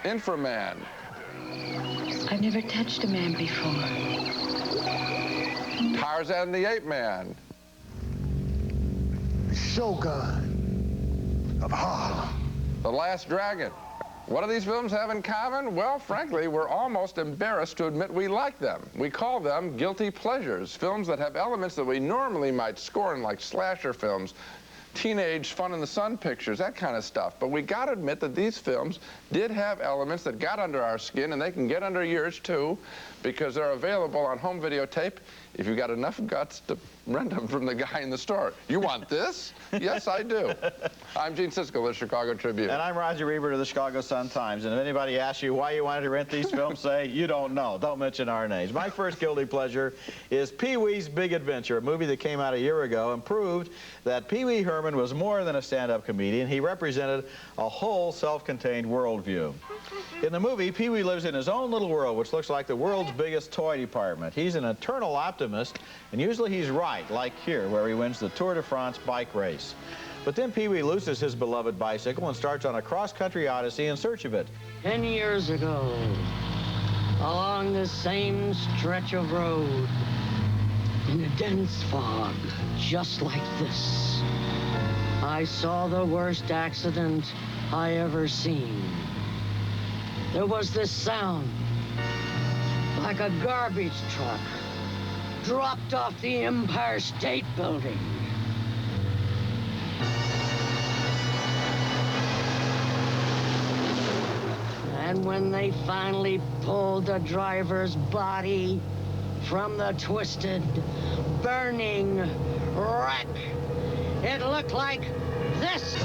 INFRA-MAN. I've never touched a man before. TARZAN the Apeman. Shogun of Harlem. The Last Dragon. What do these films have in common? Well, frankly, we're almost embarrassed to admit we like them. We call them guilty pleasures, films that have elements that we normally might scorn, like slasher films, teenage fun-in-the-sun pictures, that kind of stuff. But we got to admit that these films did have elements that got under our skin, and they can get under yours, too, because they're available on home videotape if you've got enough guts to rent them from the guy in the store. You want this? Yes, I do. I'm Gene Siskel of the Chicago Tribune. And I'm Roger Ebert of the Chicago Sun-Times. And if anybody asks you why you wanted to rent these films, say, you don't know. Don't mention our names. My first guilty pleasure is Pee-wee's Big Adventure, a movie that came out a year ago and proved that Pee Wee Herman was more than a stand-up comedian. He represented a whole self-contained worldview. In the movie, Pee Wee lives in his own little world, which looks like the world's biggest toy department. He's an eternal optimist, and usually he's right, like here, where he wins the Tour de France bike race. But then Pee Wee loses his beloved bicycle and starts on a cross-country odyssey in search of it. 10 years ago, along the same stretch of road, in a dense fog, just like this, I saw the worst accident I ever seen. There was this sound, like a garbage truck dropped off the Empire State Building. And when they finally pulled the driver's body from the twisted, burning wreck, it looked like this.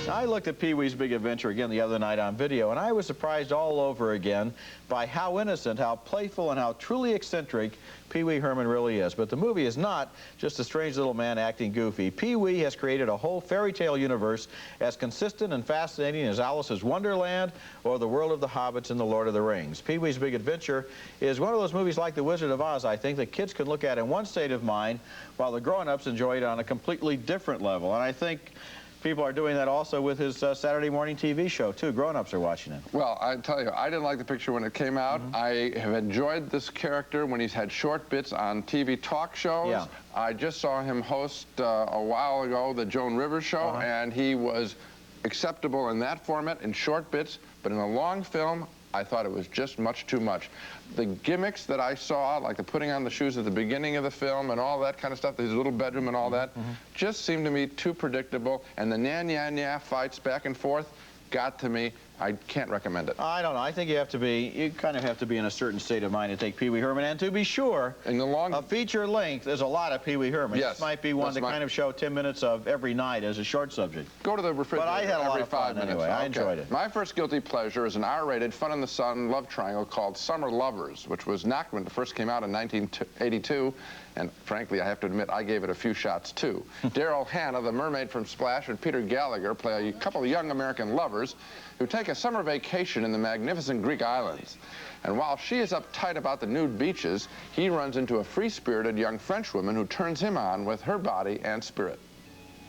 I looked at Pee Wee's Big Adventure again the other night on video, and I was surprised all over again by how innocent, how playful, and how truly eccentric Pee Wee Herman really is. But the movie is not just a strange little man acting goofy. Pee Wee has created a whole fairy tale universe as consistent and fascinating as Alice's Wonderland or the world of the Hobbits and the Lord of the Rings. Pee Wee's Big Adventure is one of those movies like The Wizard of Oz, I think, that kids can look at in one state of mind while the grown-ups enjoy it on a completely different level. And I think people are doing that also with his Saturday morning TV show, too. Grown-ups are watching it. Well, I tell you, I didn't like the picture when it came out. I have enjoyed this character when he's had short bits on TV talk shows. Yeah. I just saw him host a while ago the Joan Rivers show, and he was acceptable in that format, in short bits, but in a long film, I thought it was just much too much. The gimmicks that I saw, like the putting on the shoes at the beginning of the film and all that kind of stuff, his little bedroom and all that, just seemed to me too predictable. And the nya fights back and forth got to me. I can't recommend it. I don't know. I think you kind of have to be in a certain state of mind to take Pee Wee Herman. And to be sure, in the long a feature length is a lot of Pee Wee Herman. Yes, this might be one to kind of show 10 minutes of every night as a short subject. Go to the refrigerator. But I had a lot every of fun 5 minutes. anyway. I enjoyed it. My first guilty pleasure is an R-rated, fun-in-the-sun love triangle called Summer Lovers, which was knocked when it first came out in 1982. And frankly, I have to admit, I gave it a few shots, too. Daryl Hannah, the mermaid from Splash, and Peter Gallagher play a couple of young American lovers who take a summer vacation in the magnificent Greek islands. And while she is uptight about the nude beaches, he runs into a free-spirited young Frenchwoman who turns him on with her body and spirit.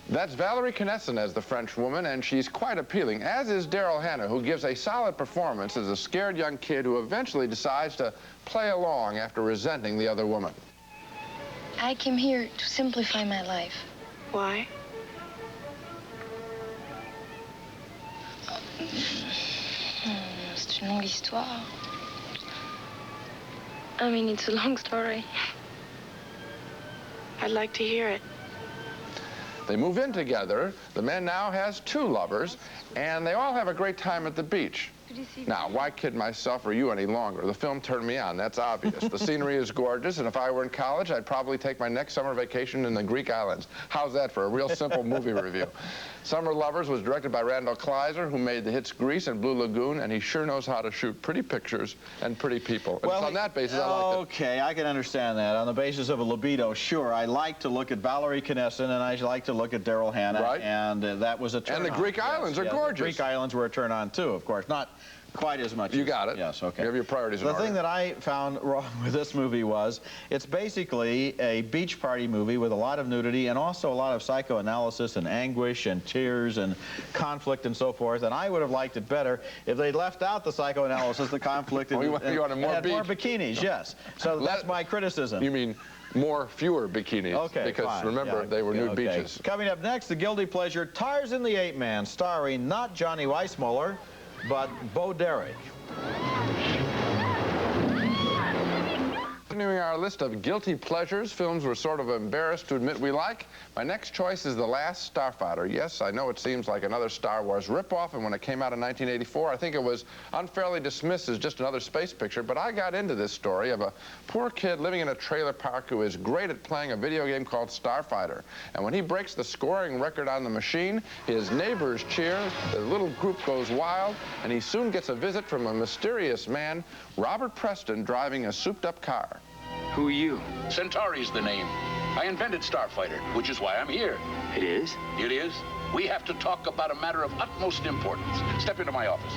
That's Valerie Knesson as the French woman, and she's quite appealing, as is Daryl Hannah, who gives a solid performance as a scared young kid who eventually decides to play along after resenting the other woman. I came here to simplify my life. Why? C'est une longue histoire. I mean, it's a long story. I'd like to hear it. They move in together. The man now has 2 lovers, and they all have a great time at the beach. Now, why kid myself or you any longer? The film turned me on, that's obvious. The scenery is gorgeous, and if I were in college, I'd probably take my next summer vacation in the Greek islands. How's that for a real simple movie review? Summer Lovers was directed by Randall Kleiser, who made the hits Grease and Blue Lagoon, and he sure knows how to shoot pretty pictures and pretty people. Well, and on that basis, I liked it. Okay, I can understand that. On the basis of a libido, sure. I like to look at Valerie Knesset, and I like to look at Daryl Hannah, right. And that was a turn-on. And the Greek islands are gorgeous. The Greek islands were a turn-on, too, of course. Not quite as much. You got it. Yes, okay. You have your priorities in order. The thing that I found wrong with this movie was it's basically a beach party movie with a lot of nudity and also a lot of psychoanalysis and anguish and tears and conflict and so forth. And I would have liked it better if they'd left out the psychoanalysis, the conflict, and, you wanted more had beach. more bikinis, yes. So that's my criticism. You mean fewer bikinis? Okay, because fine. remember, they were nude beaches. Coming up next, the guilty pleasure, Tarzan the Ape-Man, starring not Johnny Weissmuller, but Bo Derek. Continuing our list of guilty pleasures, films we're sort of embarrassed to admit we like, my next choice is The Last Starfighter. Yes, I know it seems like another Star Wars ripoff, and when it came out in 1984, I think it was unfairly dismissed as just another space picture, but I got into this story of a poor kid living in a trailer park who is great at playing a video game called Starfighter. And when he breaks the scoring record on the machine, his neighbors cheer, the little group goes wild, and he soon gets a visit from a mysterious man, Robert Preston, driving a souped-up car. Who are you? Centauri's the name. I invented Starfighter, which is why I'm here. It is? It is. We have to talk about a matter of utmost importance. Step into my office.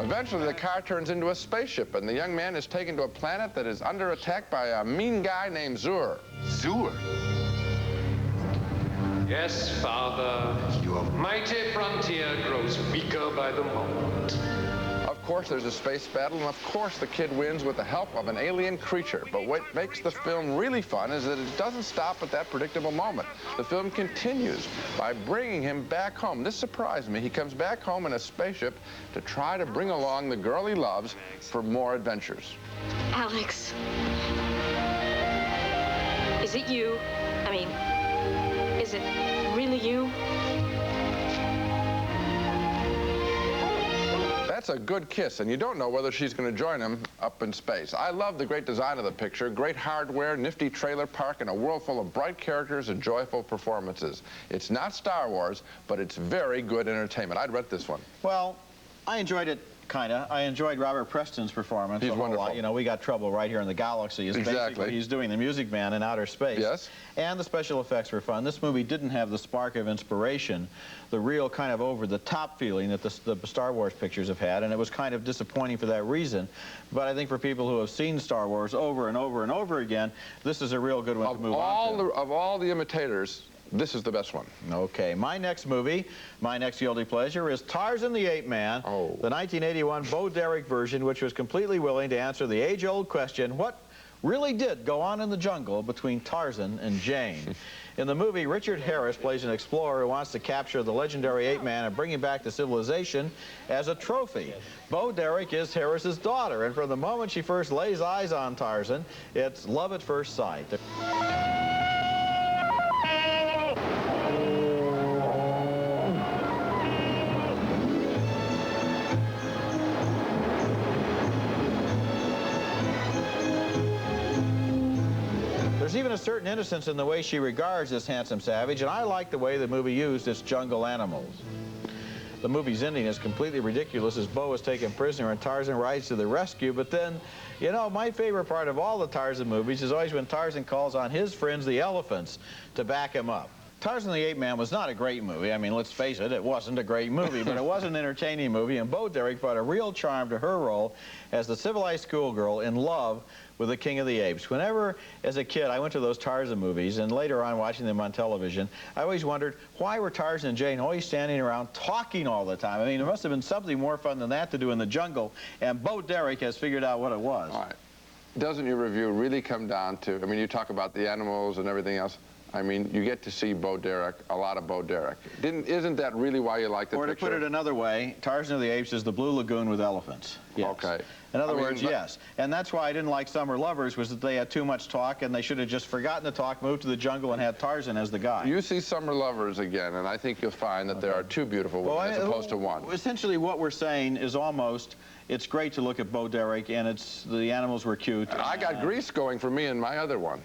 Eventually, the car turns into a spaceship, and the young man is taken to a planet that is under attack by a mean guy named Zur. Zur? Yes, Father, your mighty frontier grows weaker by the moment. Of course, there's a space battle, and of course the kid wins with the help of an alien creature. But what makes the film really fun is that it doesn't stop at that predictable moment. The film continues by bringing him back home. This surprised me. He comes back home in a spaceship to try to bring along the girl he loves for more adventures. Alex, is it you? I mean, is it really you? That's a good kiss, and you don't know whether she's going to join him up in space. I love the great design of the picture, great hardware, nifty trailer park, and a world full of bright characters and joyful performances. It's not Star Wars, but it's very good entertainment. I'd rent this one. Well, I enjoyed it. Kinda. I enjoyed Robert Preston's performance. He's wonderful. Lot. You know, We Got Trouble Right Here in the Galaxy. Exactly. He's doing the Music Man in outer space. Yes. And the special effects were fun. This movie didn't have the spark of inspiration, the real kind of over-the-top feeling that the Star Wars pictures have had, and it was kind of disappointing for that reason. But I think for people who have seen Star Wars over and over and over again, this is a real good one to move on to. Of all the imitators, this is the best one. Okay, my next movie, my next guilty pleasure is Tarzan the Ape-Man, the 1981 Bo Derek version, which was completely willing to answer the age-old question, what really did go on in the jungle between Tarzan and Jane? In the movie, Richard Harris plays an explorer who wants to capture the legendary ape-man and bring him back to civilization as a trophy. Bo Derek is Harris's daughter, and from the moment she first lays eyes on Tarzan, it's love at first sight. There's even a certain innocence in the way she regards this handsome savage, and I like the way the movie used its jungle animals. The movie's ending is completely ridiculous as Bo is taken prisoner and Tarzan rides to the rescue, but then, you know, my favorite part of all the Tarzan movies is always when Tarzan calls on his friends, the elephants, to back him up. Tarzan the Ape-Man was not a great movie. I mean, let's face it, it wasn't a great movie, but it was an entertaining movie, and Bo Derek brought a real charm to her role as the civilized schoolgirl in love with the King of the Apes. Whenever, as a kid, I went to those Tarzan movies, and later on watching them on television, I always wondered, why were Tarzan and Jane always standing around talking all the time? I mean, there must have been something more fun than that to do in the jungle, and Bo Derek has figured out what it was. All right. Doesn't your review really come down to, I mean, you talk about the animals and everything else. I mean, you get to see Bo Derek, a lot of Bo Derek. Isn't that really why you like the picture? Or to put it another way, Tarzan of the Apes is the Blue Lagoon with elephants. Yes. Okay. In other words, yes. And that's why I didn't like Summer Lovers, was that they had too much talk, and they should have just forgotten to talk, moved to the jungle, and had Tarzan as the guy. You see Summer Lovers again, and I think you'll find that there are two beautiful women as opposed to one. Essentially, what we're saying is almost, it's great to look at Bo Derek, and the animals were cute. I got Greece going for me in my other one.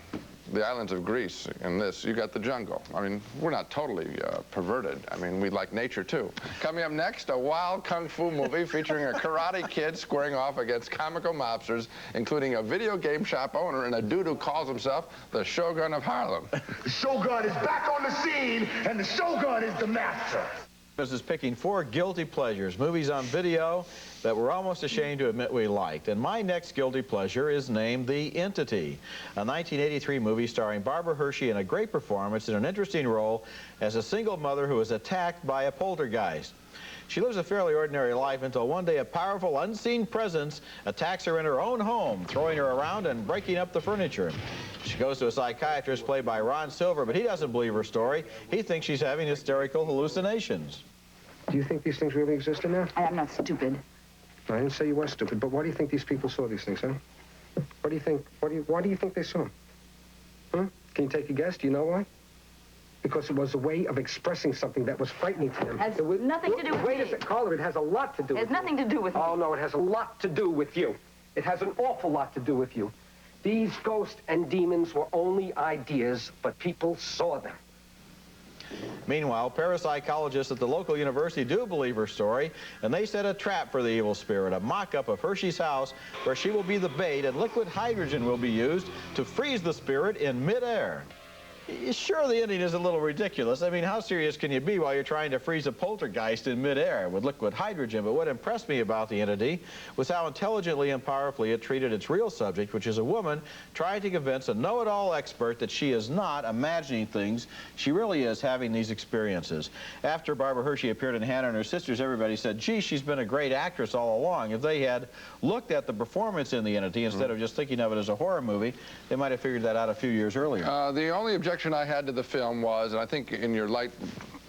The islands of Greece in this. You got the jungle. I mean, we're not totally perverted. I mean, we like nature, too. Coming up next, a wild kung fu movie featuring a karate kid squaring off against comical mobsters, including a video game shop owner and a dude who calls himself the Shogun of Harlem. The Shogun is back on the scene, and the Shogun is the master. This is picking 4 guilty pleasures, movies on video that we're almost ashamed to admit we liked. And my next guilty pleasure is named The Entity, a 1983 movie starring Barbara Hershey in a great performance in an interesting role as a single mother who is attacked by a poltergeist. She lives a fairly ordinary life until one day a powerful, unseen presence attacks her in her own home, throwing her around and breaking up the furniture. She goes to a psychiatrist played by Ron Silver, but he doesn't believe her story. He thinks she's having hysterical hallucinations. Do you think these things really exist in there? I'm not stupid. I didn't say you were stupid, but why do you think these people saw these things, huh? What do you think? Why do you think they saw them? Huh? Can you take a guess? Do you know why? Because it was a way of expressing something that was frightening to them. Has nothing to do with Wait me. a second, Caller, it has a lot to do with you. It has nothing to do with me. Oh, no, it has a lot to do with you. It has an awful lot to do with you. These ghosts and demons were only ideas, but people saw them. Meanwhile, parapsychologists at the local university do believe her story, and they set a trap for the evil spirit, a mock-up of Hershey's house where she will be the bait and liquid hydrogen will be used to freeze the spirit in midair. Sure, the ending is a little ridiculous. I mean, how serious can you be while you're trying to freeze a poltergeist in midair with liquid hydrogen? But what impressed me about The Entity was how intelligently and powerfully it treated its real subject, which is a woman trying to convince a know-it-all expert that she is not imagining things. She really is having these experiences. After Barbara Hershey appeared in Hannah and Her Sisters, everybody said, gee, she's been a great actress all along. If they had looked at the performance in The Entity instead of just thinking of it as a horror movie, they might have figured that out a few years earlier. The only objection I had to the film was, and I think in your light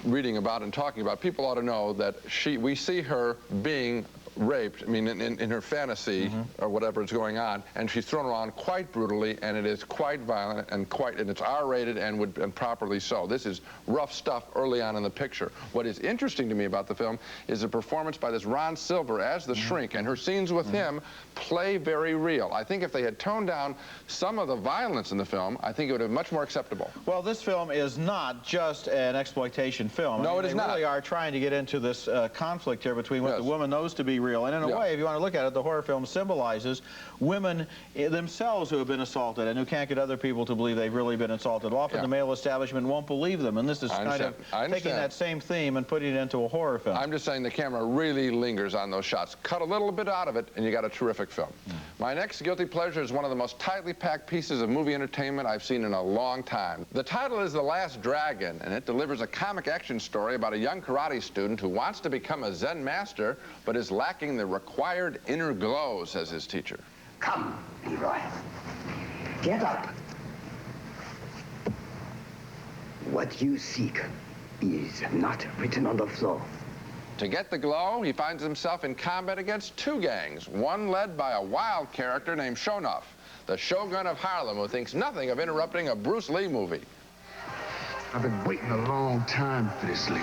reading about and talking about, people ought to know that we see her being raped, I mean, in her fantasy or whatever is going on, and she's thrown around quite brutally, and it is quite violent and it's R-rated and properly so. This is rough stuff early on in the picture. What is interesting to me about the film is the performance by this Ron Silver as the shrink, and her scenes with him play very real. I think if they had toned down some of the violence in the film, I think it would have been much more acceptable. Well, this film is not just an exploitation film. No, it is not. They really are trying to get into this conflict here between what the woman knows to be real. And in a way, if you want to look at it, the horror film symbolizes women themselves who have been assaulted and who can't get other people to believe they've really been assaulted. Often the male establishment won't believe them, and this is kind of taking that same theme and putting it into a horror film. I'm just saying the camera really lingers on those shots. Cut a little bit out of it, and you got a terrific film. My next guilty pleasure is one of the most tightly packed pieces of movie entertainment I've seen in a long time. The title is The Last Dragon, and it delivers a comic action story about a young karate student who wants to become a Zen master, but is lacking the required inner glow, says his teacher. Come, Leroy. Get up. What you seek is not written on the floor. To get the glow, he finds himself in combat against 2 gangs, one led by a wild character named Shonuff, the Shogun of Harlem, who thinks nothing of interrupting a Bruce Lee movie. I've been waiting a long time for this, Leroy.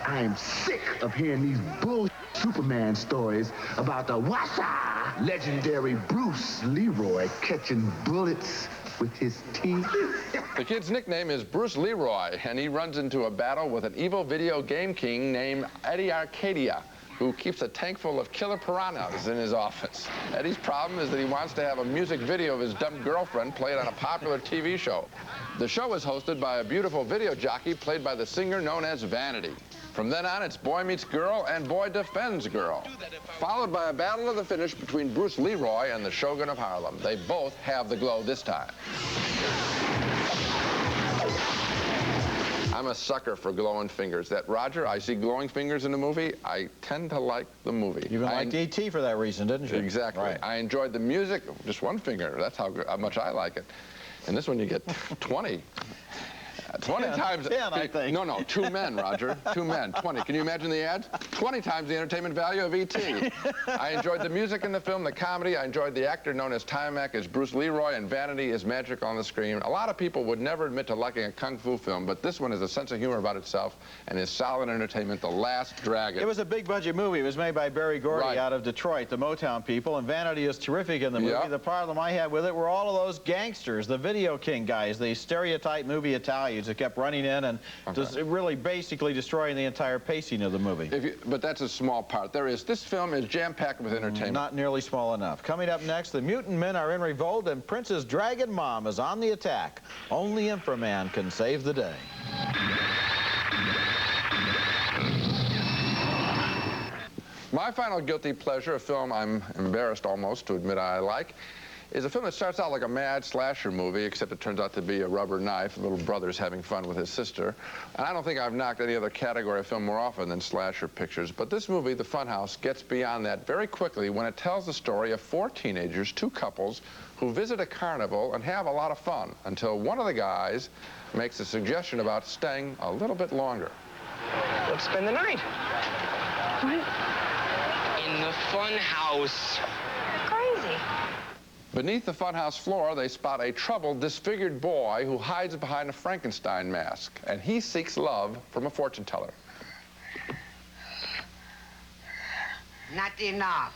I am sick of hearing these bull Superman stories about the Wassa legendary Bruce Leroy catching bullets with his teeth. The kid's nickname is Bruce Leroy, and he runs into a battle with an evil video game king named Eddie Arcadia, who keeps a tank full of killer piranhas in his office. Eddie's problem is that he wants to have a music video of his dumb girlfriend played on a popular TV show. The show is hosted by a beautiful video jockey played by the singer known as Vanity. From then on, it's boy meets girl and boy defends girl, followed by a battle of the finish between Bruce Leroy and the Shogun of Harlem. They both have the glow this time. I'm a sucker for glowing fingers. Roger, I see glowing fingers in a movie, I tend to like the movie. You even liked E.T. for that reason, didn't you? Exactly. Right. I enjoyed the music, just one finger. That's how much I like it. In this one, you get 20. 20 times. 10, I think. No, 2 men, Roger. 2 men, 20. Can you imagine the ads? 20 times the entertainment value of E.T. I enjoyed the music in the film, the comedy. I enjoyed the actor known as Timac as Bruce Leroy, and Vanity is magical on the screen. A lot of people would never admit to liking a kung fu film, but this one has a sense of humor about itself and is solid entertainment. The Last Dragon. It was a big-budget movie. It was made by Barry Gordy out of Detroit, the Motown people, and Vanity is terrific in the movie. Yep. The problem I had with it were all of those gangsters, the Video King guys, the stereotype movie Italians that kept running in and just really basically destroying the entire pacing of the movie. But that's a small part. This film is jam-packed with entertainment. Not nearly small enough. Coming up next, the mutant men are in revolt and Prince's dragon mom is on the attack. Only Infra-Man can save the day. My final guilty pleasure, a film I'm embarrassed almost to admit I like, is a film that starts out like a mad slasher movie, except it turns out to be a rubber knife. A little brother's having fun with his sister. And I don't think I've knocked any other category of film more often than slasher pictures. But this movie, The Funhouse, gets beyond that very quickly when it tells the story of 4 teenagers, 2 couples, who visit a carnival and have a lot of fun until one of the guys makes a suggestion about staying a little bit longer. Let's spend the night. What? In the Funhouse. Crazy. Beneath the funhouse floor, they spot a troubled, disfigured boy who hides behind a Frankenstein mask, and he seeks love from a fortune teller. Not enough.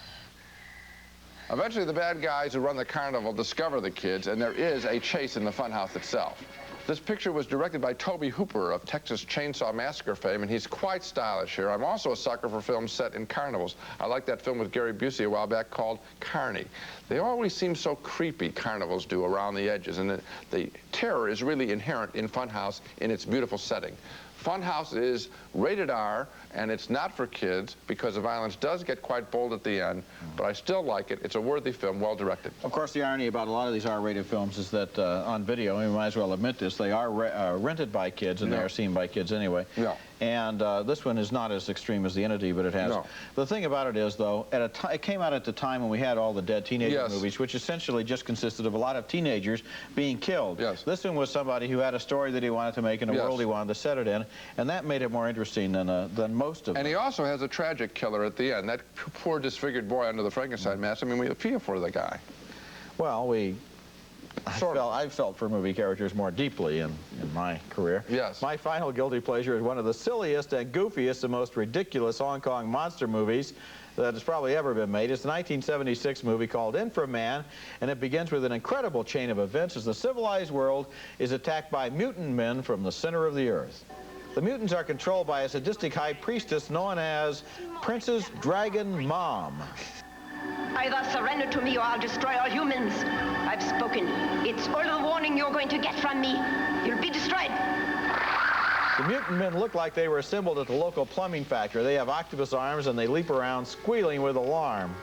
Eventually, the bad guys who run the carnival discover the kids, and there is a chase in the funhouse itself. This picture was directed by Tobe Hooper of Texas Chainsaw Massacre fame, and he's quite stylish here. I'm also a sucker for films set in carnivals. I like that film with Gary Busey a while back called Carney. They always seem so creepy, carnivals do, around the edges, and the terror is really inherent in Funhouse in its beautiful setting. Funhouse is rated R, and it's not for kids because the violence does get quite bold at the end, but I still like it. It's a worthy film, well directed. Of course, the irony about a lot of these R-rated films is that on video, and we might as well admit this, they are rented by kids, and they are seen by kids anyway. Yeah. And this one is not as extreme as The Entity, but it has. No. The thing about it is, though, it came out at the time when we had all the dead teenager movies, which essentially just consisted of a lot of teenagers being killed. Yes. This one was somebody who had a story that he wanted to make and a world he wanted to set it in, and that made it more interesting than most of them. And he also has a tragic killer at the end. That poor disfigured boy under the Frankenstein mask. I mean, we feel for the guy. Well, I've felt for movie characters more deeply in my career. Yes. My final guilty pleasure is one of the silliest and goofiest and most ridiculous Hong Kong monster movies that has probably ever been made. It's a 1976 movie called Infra-Man, and it begins with an incredible chain of events as the civilized world is attacked by mutant men from the center of the earth. The mutants are controlled by a sadistic high priestess known as Princess Dragon Mom. Either surrender to me or I'll destroy all humans. I've spoken. It's all the warning you're going to get from me. You'll be destroyed. The mutant men look like they were assembled at the local plumbing factory. They have octopus arms and they leap around squealing with alarm.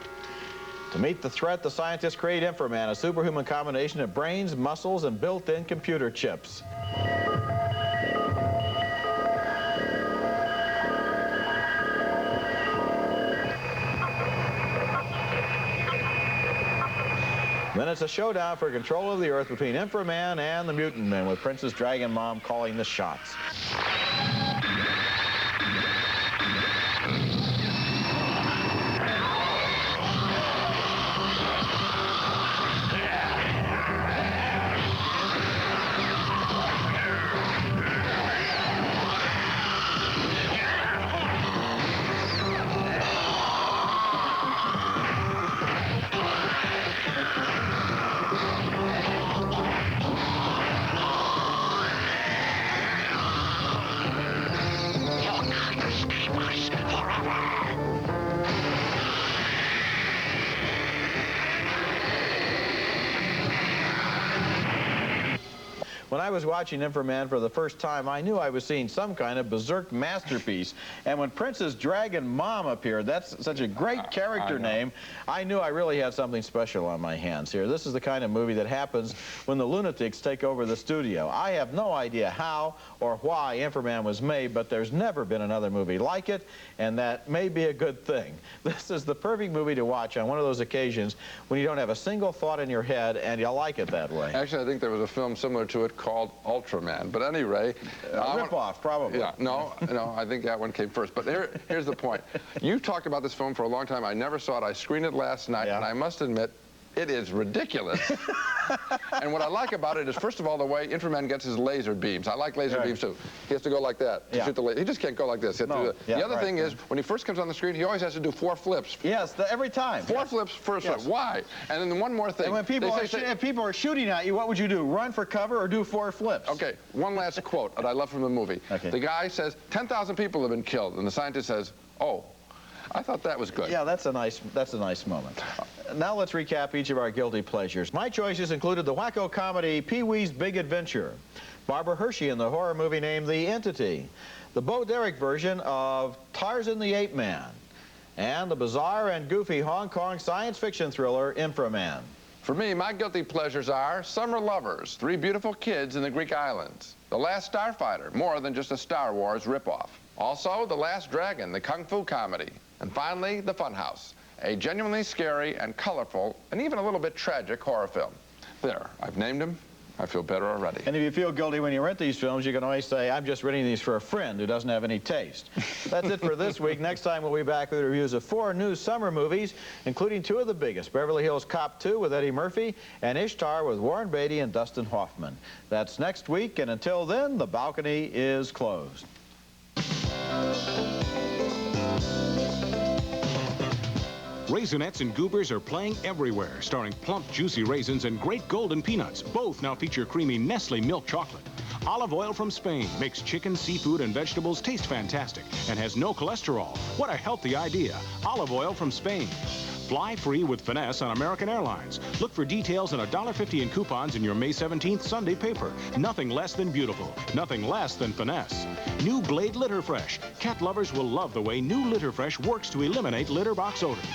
To meet the threat, the scientists create Infra-Man, a superhuman combination of brains, muscles, and built-in computer chips. Then it's a showdown for control of the Earth between Infra-Man and the mutant men, with Princess Dragon Mom calling the shots. When I was watching INFRA-MAN for the first time, I knew I was seeing some kind of berserk masterpiece. And when Princess Dragon Mom appeared, that's such a great character name, I knew I really had something special on my hands here. This is the kind of movie that happens when the lunatics take over the studio. I have no idea how or why INFRA-MAN was made, but there's never been another movie like it, and that may be a good thing. This is the perfect movie to watch on one of those occasions when you don't have a single thought in your head and you like it that way. Actually, I think there was a film similar to it called Ultraman. But anyway, rip-off, probably. Yeah, no, I think that one came first. But here's the point. You talked about this film for a long time. I never saw it. I screened it last night, and I must admit, it is ridiculous. And what I like about it is, first of all, the way INFRA-MAN gets his laser beams. I like laser beams, too. He has to go like that to shoot the laser. He just can't go like this. He has to do that. The other thing is, when he first comes on the screen, he always has to do 4 flips. Yes, every time. 4 flips, first flip. Why? And then one more thing. And when if people are shooting at you, what would you do? Run for cover or do 4 flips? Okay, one last quote that I love from the movie. Okay. The guy says, 10,000 people have been killed. And the scientist says, oh. I thought that was good. Yeah, that's a nice moment. Now let's recap each of our guilty pleasures. My choices included the wacko comedy Pee-wee's Big Adventure, Barbara Hershey in the horror movie named The Entity, the Bo Derek version of Tarzan the Ape-Man, and the bizarre and goofy Hong Kong science fiction thriller INFRA-MAN. For me, my guilty pleasures are Summer Lovers, 3 beautiful kids in the Greek islands, The Last Starfighter, more than just a Star Wars ripoff. Also, The Last Dragon, the kung fu comedy. And finally, The Funhouse, a genuinely scary and colorful and even a little bit tragic horror film. There, I've named them. I feel better already. And if you feel guilty when you rent these films, you can always say, I'm just renting these for a friend who doesn't have any taste. That's it for this week. Next time we'll be back with reviews of 4 new summer movies, including 2 of the biggest, Beverly Hills Cop 2 with Eddie Murphy and Ishtar with Warren Beatty and Dustin Hoffman. That's next week, and until then, the balcony is closed. Raisinets and Goobers are playing everywhere, starring plump, juicy raisins and great golden peanuts. Both now feature creamy Nestle milk chocolate. Olive oil from Spain makes chicken, seafood, and vegetables taste fantastic and has no cholesterol. What a healthy idea. Olive oil from Spain. Fly free with finesse on American Airlines. Look for details and $1.50 in coupons in your May 17th Sunday paper. Nothing less than beautiful. Nothing less than finesse. New Glade Litter Fresh. Cat lovers will love the way new Litter Fresh works to eliminate litter box odors.